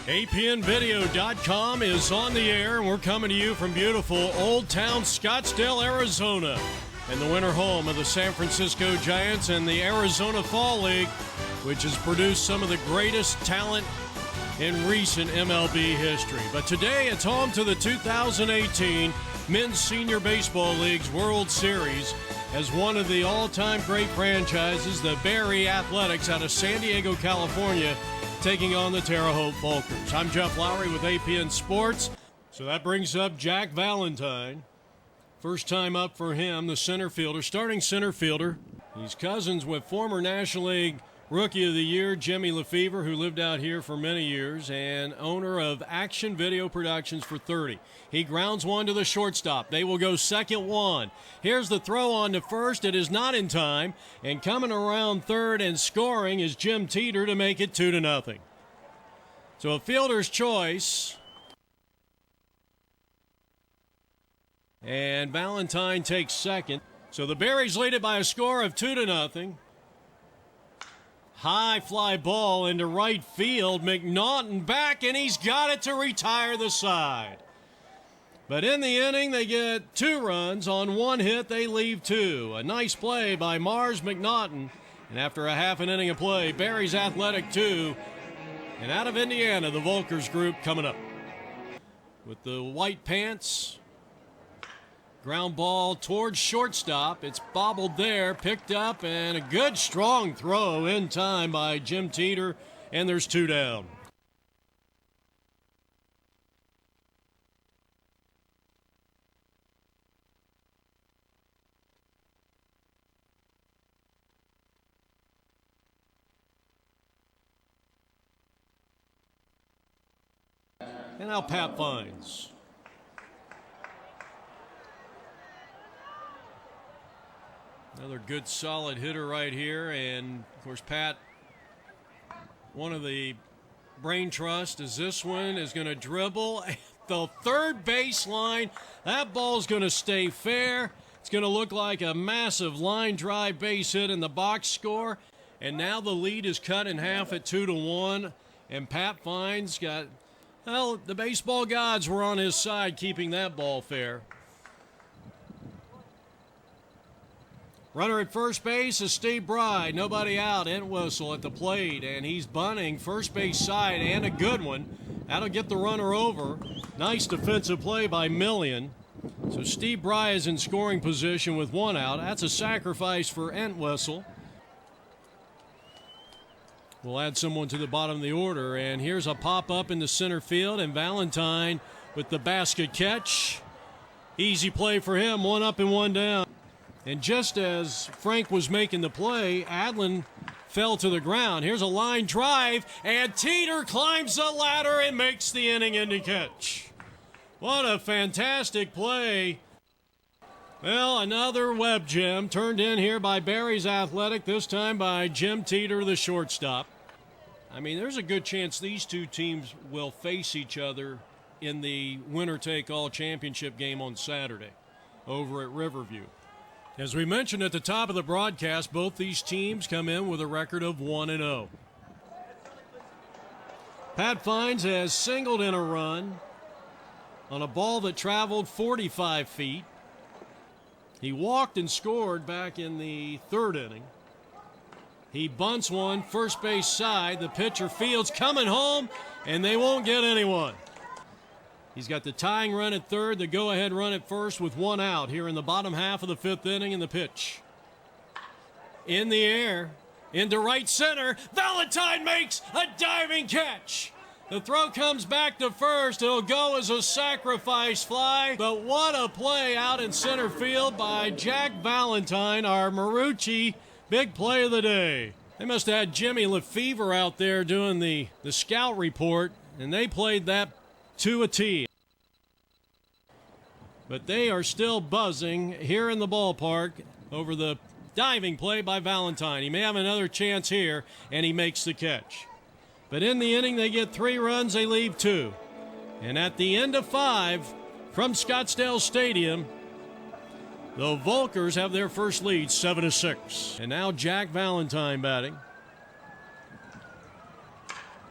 APNvideo.com is on the air, and we're coming to you from beautiful Old Town Scottsdale, Arizona, and the winter home of the San Francisco Giants and the Arizona Fall League, which has produced some of the greatest talent in recent MLB history. But today it's home to the 2018 Men's Senior Baseball League's World Series as one of the all-time great franchises, the Berry Athletics out of San Diego, California, taking on the Terre Haute Volkers. I'm Jeff Lowry with APN Sports. So that brings up Jack Valentine. First time up for him, the center fielder, starting center fielder. He's cousins with former National League Rookie of the Year, Jimmy Lefevre, who lived out here for many years, and owner of Action Video Productions for 30. He grounds one to the shortstop. They will go second one. Here's the throw on to first. It is not in time. And coming around third and scoring is Jim Teeter to make it 2-0. So a fielder's choice. And Valentine takes second. So the Berries lead it by a score of 2-0. High fly ball into right field. McNaughton back, and he's got it to retire the side. But in the inning, they get 2 runs. On 1 hit, they leave 2. A nice play by Mars McNaughton. And after a half an inning of play, Berry's Athletic 2. And out of Indiana, the Volkers group coming up. With the white pants. Ground ball towards shortstop. It's bobbled there, picked up, and a good strong throw in time by Jim Teeter, and there's 2 down. And now Pat Fynes. Another good, solid hitter right here. And, of course, Pat, one of the brain trust is this one is going to dribble the third baseline. That ball's going to stay fair. It's going to look like a massive line drive base hit in the box score. And now the lead is cut in half at 2-1. And Pat Fynes got, well, the baseball gods were on his side keeping that ball fair. Runner at first base is Steve Bride. Nobody out. Entwistle at the plate, and he's bunting first base side, and a good one. That'll get the runner over. Nice defensive play by Millian. So Steve Bride is in scoring position with 1 out. That's a sacrifice for Entwistle. We'll add someone to the bottom of the order, and here's a pop-up in the center field, and Valentine with the basket catch. Easy play for him, 1 up and 1 down. And just as Frank was making the play, Adlin fell to the ground. Here's a line drive, and Teeter climbs the ladder and makes the inning-ending catch. What a fantastic play. Well, another web gem turned in here by Berry's Athletic, this time by Jim Teeter, the shortstop. I mean, there's a good chance these two teams will face each other in the winner-take-all championship game on Saturday over at Riverview. As we mentioned at the top of the broadcast, both these teams come in with a record of 1-0. Pat Fynes has singled in a run on a ball that traveled 45 feet. He walked and scored back in the 3rd inning. He bunts one, first base side. The pitcher fields, coming home, and they won't get anyone. He's got the tying run at 3rd, the go-ahead run at 1st with 1 out here in the bottom half of the 5th inning, and the pitch. In the air, into right center, Valentine makes a diving catch. The throw comes back to 1st. It'll go as a sacrifice fly, but what a play out in center field by Jack Valentine, our Marucci big play of the day. They must have had Jimmy Lefevre out there doing the scout report, and they played that to a T. But they are still buzzing here in the ballpark over the diving play by Valentine. He may have another chance here, and he makes the catch. But in the inning, they get 3 runs, they leave 2. And at the end of 5 from Scottsdale Stadium, the Volkers have their first lead, 7-6. And now Jack Valentine batting.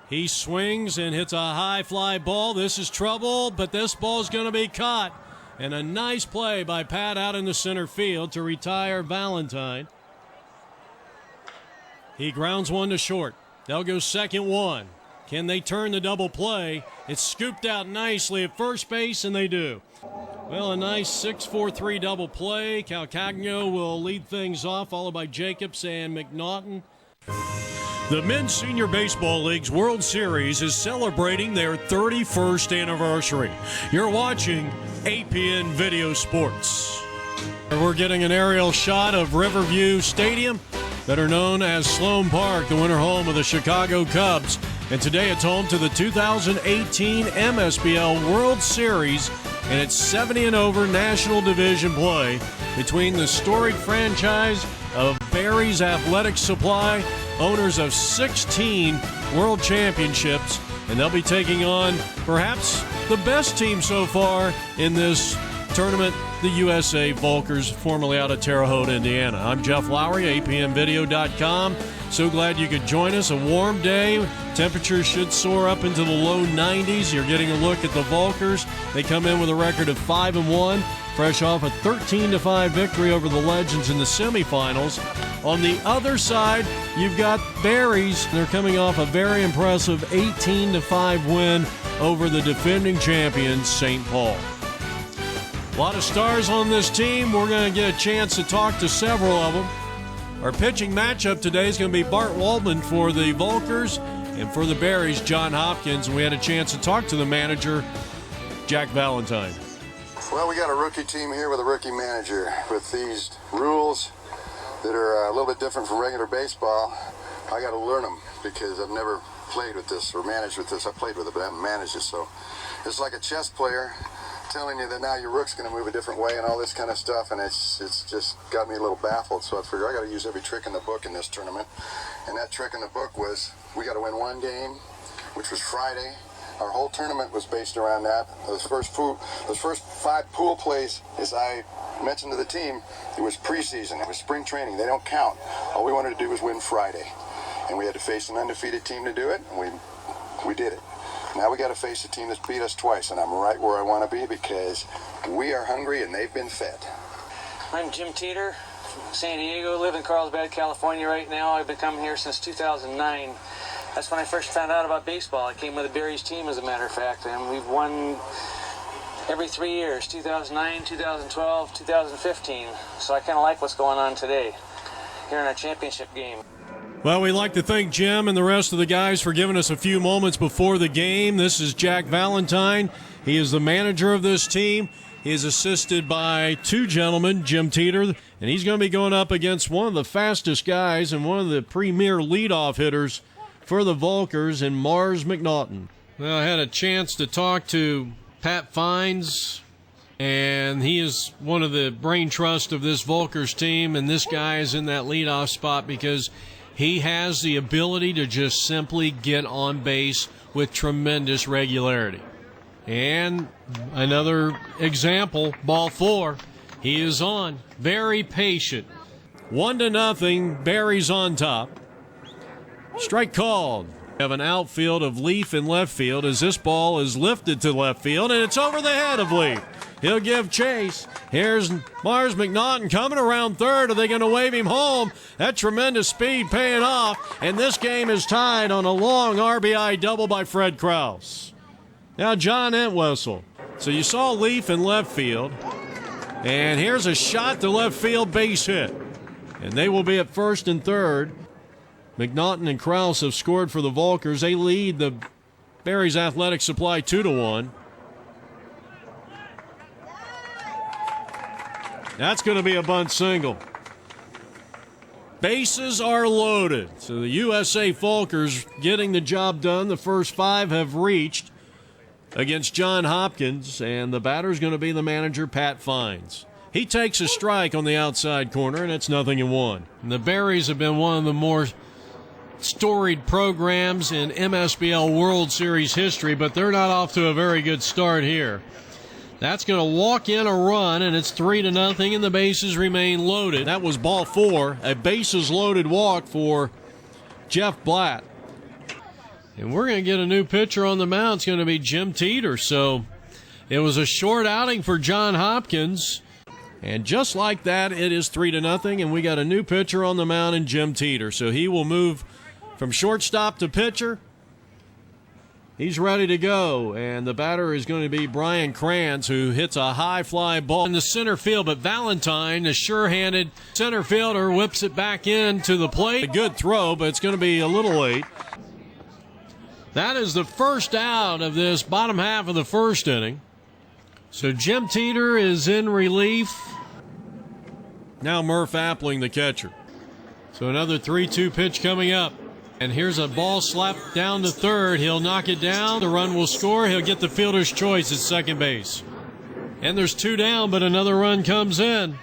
He swings and hits a high fly ball. This is trouble, but this ball is going to be caught. And a nice play by Pat out in the center field to retire Valentine. He grounds one to short. They'll go 2nd-1. Can they turn the double play? It's scooped out nicely at first base, and they do. Well, a nice 6-4-3 double play. Calcagno will lead things off, followed by Jacobs and McNaughton. The Men's Senior Baseball League's World Series is celebrating their 31st anniversary. You're watching APN Video Sports. We're getting an aerial shot of Riverview Stadium, better known as Sloan Park, the winter home of the Chicago Cubs. And today it's home to the 2018 MSBL World Series and its 70 and over National Division play between the storied franchise of Barry's Athletic Supply, owners of 16 World Championships, and they'll be taking on perhaps the best team so far in this tournament, the USA Volkers, formerly out of Terre Haute, Indiana. I'm Jeff Lowry, apnvideo.com. So glad you could join us. A warm day. Temperatures should soar up into the low 90s. You're getting a look at the Volkers. They come in with a record of 5-1, fresh off a 13-5 victory over the Legends in the semifinals. On the other side, you've got Barry's. They're coming off a very impressive 18-5 win over the defending champions, St. Paul. A lot of stars on this team. We're going to get a chance to talk to several of them. Our pitching matchup today is going to be Bart Waldman for the Volkers, and for the Berries, John Hopkins. And we had a chance to talk to the manager, Jack Valentine. Well, we got a rookie team here with a rookie manager. With these rules that are a little bit different from regular baseball, I got to learn them because I've never played with this or managed with this. I played with it, but I haven't managed it. So it's like a chess player telling you that now your rook's going to move a different way and all this kind of stuff, and it's just got me a little baffled. So I figured I got to use every trick in the book in this tournament, and that trick in the book was we got to win one game, which was Friday. Our whole tournament was based around that. Those first 5 pool plays, as I mentioned to the team, it was preseason, it was spring training. They don't count. All we wanted to do was win Friday, and we had to face an undefeated team to do it, and we did it. Now we got to face a team that's beat us twice, and I'm right where I want to be because we are hungry and they've been fed. I'm Jim Teeter from San Diego, live in Carlsbad, California right now. I've been coming here since 2009. That's when I first found out about baseball. I came with the Berries team, as a matter of fact, and we've won every 3 years, 2009, 2012, 2015. So I kind of like what's going on today here in our championship game. Well, we'd like to thank Jim and the rest of the guys for giving us a few moments before the game. This is Jack Valentine. He is the manager of this team. He is assisted by 2 gentlemen, Jim Teeter, and he's going to be going up against one of the fastest guys and one of the premier leadoff hitters for the Volkers in Mars McNaughton. Well, I had a chance to talk to Pat Fynes, and he is one of the brain trust of this Volkers team, and this guy is in that leadoff spot because he has the ability to just simply get on base with tremendous regularity. And another example, ball 4, he is on. Very patient. 1-0, Barry's on top. Strike called. We have an outfield of Leaf in left field as this ball is lifted to left field, and it's over the head of Leaf. He'll give chase. Here's Mars McNaughton coming around third. Are they going to wave him home? That tremendous speed paying off, and this game is tied on a long RBI double by Fred Krause. Now John Entwistle. So you saw Leaf in left field, and here's a shot to left field, base hit. And they will be at first and third. McNaughton and Krause have scored for the Volkers. They lead the Barry's Athletic Supply 2-1. That's going to be a bunt single. Bases are loaded. So the USA Volkers getting the job done. The first 5 have reached against John Hopkins, and the batter's going to be the manager, Pat Fynes. He takes a strike on the outside corner, and it's 0-1. And the Berries have been one of the more storied programs in MSBL World Series history, but they're not off to a very good start here. That's going to walk in a run, and it's 3-0, and the bases remain loaded. That was ball 4, a bases-loaded walk for Jeff Blatt. And we're going to get a new pitcher on the mound. It's going to be Jim Teeter. So it was a short outing for John Hopkins. And just like that, it is 3-0, and we got a new pitcher on the mound in Jim Teeter. So he will move from shortstop to pitcher. He's ready to go, and the batter is going to be Brian Krause, who hits a high fly ball in the center field, but Valentine, the sure-handed center fielder, whips it back into the plate. A good throw, but it's going to be a little late. That is the first out of this bottom half of the first inning. So Jim Teeter is in relief. Now Murph Appling, the catcher. So another 3-2 pitch coming up. And here's a ball slapped down to third. He'll knock it down. The run will score. He'll get the fielder's choice at second base. And there's 2 down, but another run comes in.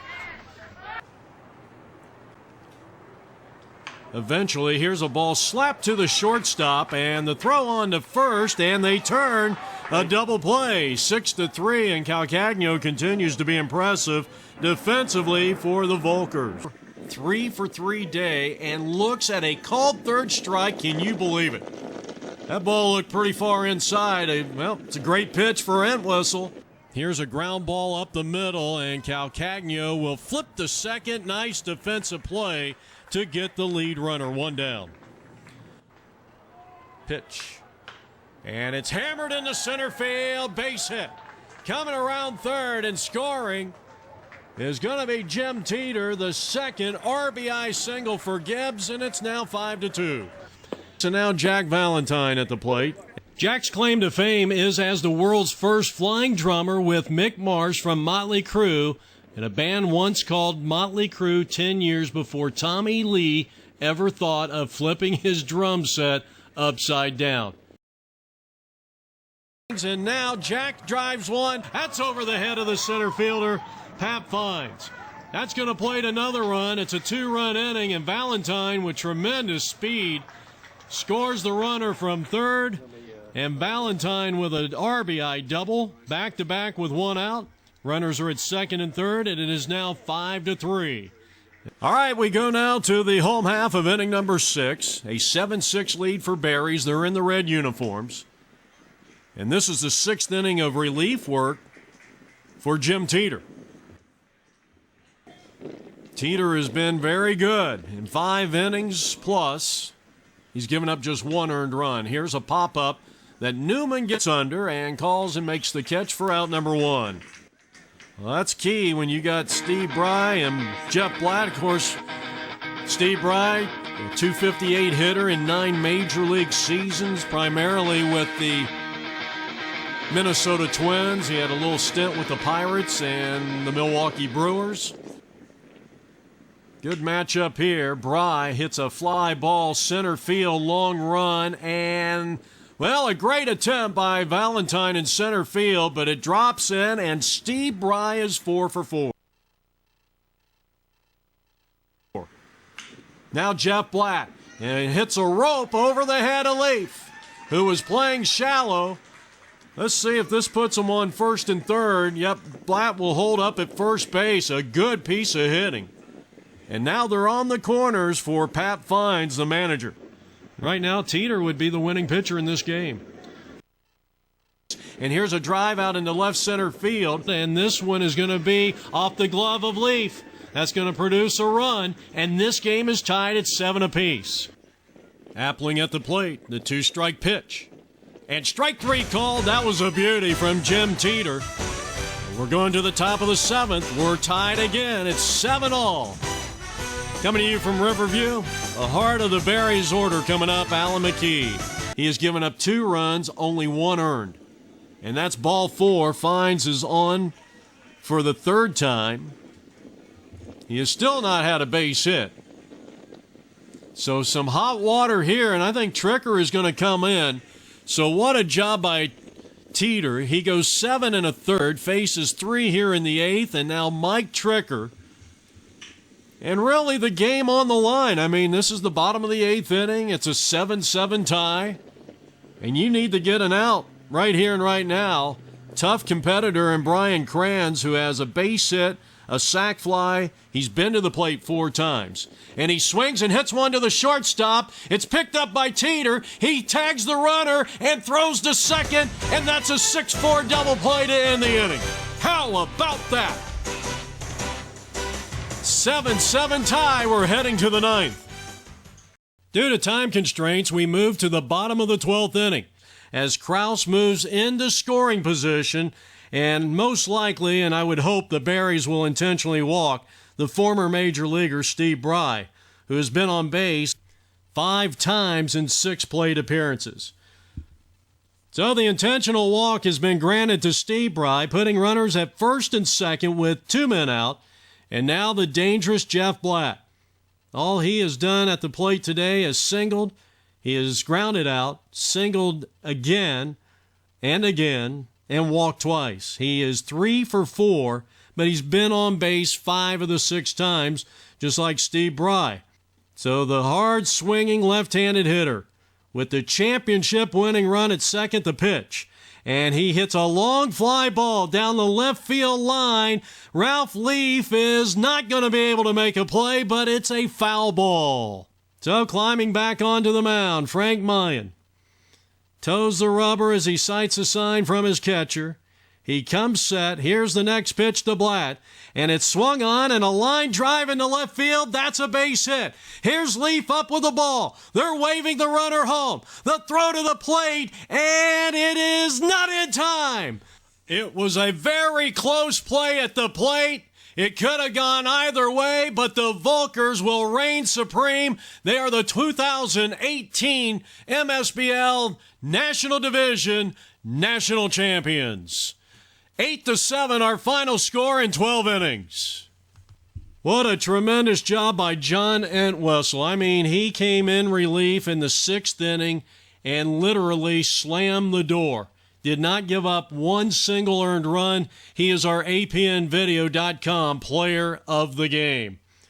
Eventually, here's a ball slapped to the shortstop, and the throw on to first, and they turn a double play, 6-3, and Calcagno continues to be impressive defensively for the Volkers. 3-for-3 day, and looks at a called third strike. Can you believe it? That ball looked pretty far inside. Well, it's a great pitch for Entwistle. Here's a ground ball up the middle, and Calcagno will flip to second. Nice defensive play to get the lead runner. 1 down. Pitch. And it's hammered into center field. Base hit. Coming around third and scoring is going to be Jim Teeter, the second RBI single for Gibbs, and it's now 5-2. So now Jack Valentine at the plate. Jack's claim to fame is as the world's first flying drummer with Mick Mars from Motley Crue, and a band once called Motley Crue 10 years before Tommy Lee ever thought of flipping his drum set upside down. And now Jack drives one. That's over the head of the center fielder, Pat Fynes. That's going to plate another run. It's a 2-run inning, and Valentine, with tremendous speed, scores the runner from third. And Valentine with an RBI double, back-to-back with 1 out. Runners are at second and third, and it is now 5-3. All right, we go now to the home half of inning number 6. A 7-6 lead for Berries. They're in the red uniforms. And this is the 6th inning of relief work for Jim Teeter. Teeter has been very good in 5 innings plus. He's given up just 1 earned run. Here's a pop-up that Newman gets under and calls and makes the catch for out number 1. Well, that's key when you got Steve Bry and Jeff Blatt. Of course, Steve Bry, a .258 hitter in 9 major league seasons, primarily with the Minnesota Twins. He had a little stint with the Pirates and the Milwaukee Brewers. Good matchup here. Bry hits a fly ball, center field, long run, and, well, a great attempt by Valentine in center field, but it drops in, and Steve Bry is 4 for 4. Now Jeff Blatt, and hits a rope over the head of Leaf, who was playing shallow. Let's see if this puts him on first and third. Yep, Blatt will hold up at first base. A good piece of hitting. And now they're on the corners for Pat Fynes, the manager. Right now, Teeter would be the winning pitcher in this game. And here's a drive out into left center field, and this one is going to be off the glove of Leaf. That's going to produce a run, and this game is tied at 7 apiece. Appling at the plate, the 2-strike pitch. And strike 3 called. That was a beauty from Jim Teeter. We're going to the top of the 7th. We're tied again. It's 7-all. Coming to you from Riverview, the heart of the Berries order coming up, Alan McKee. He has given up 2 runs, only 1 earned. And that's ball 4. Fynes is on for the 3rd time. He has still not had a base hit. So some hot water here, and I think Tricker is going to come in. So what a job by Teeter. He goes 7 1/3, faces 3 here in the 8th, and now Mike Tricker. And really the game on the line. I mean, this is the bottom of the 8th inning. It's a 7-7 tie. And you need to get an out right here and right now. Tough competitor in Brian Krause, who has a base hit, a sac fly. He's been to the plate 4 times. And he swings and hits one to the shortstop. It's picked up by Teeter. He tags the runner and throws to second, and that's a 6-4 double play to end the inning. How about that? 7-7 tie. We're heading to the 9th. Due to time constraints, we move to the bottom of the 12th inning as Krause moves into scoring position, and most likely, and I would hope the Berries will intentionally walk, the former major leaguer Steve Bry, who has been on base 5 times in 6 plate appearances. So the intentional walk has been granted to Steve Bry, putting runners at first and second with 2 men out, and now the dangerous Jeff Blatt. All he has done at the plate today is singled. He has grounded out, singled again and again, and walked twice. He is 3 for 4, but he's been on base 5 of the 6 times, just like Steve Bry. So the hard-swinging left-handed hitter with the championship-winning run at second, the pitch. And he hits a long fly ball down the left field line. Ralph Leaf is not going to be able to make a play, but it's a foul ball. So climbing back onto the mound, Frank Mayan toes the rubber as he sights a sign from his catcher. He comes set. Here's the next pitch to Blatt. And it's swung on and a line drive into left field. That's a base hit. Here's Leaf up with the ball. They're waving the runner home. The throw to the plate, and it is not in time. It was a very close play at the plate. It could have gone either way, but the Volkers will reign supreme. They are the 2018 MSBL National Division National Champions. 8-7, our final score in 12 innings. What a tremendous job by John Entwistle. I mean, he came in relief in the 6th inning and literally slammed the door. Did not give up one single earned run. He is our APNvideo.com player of the game.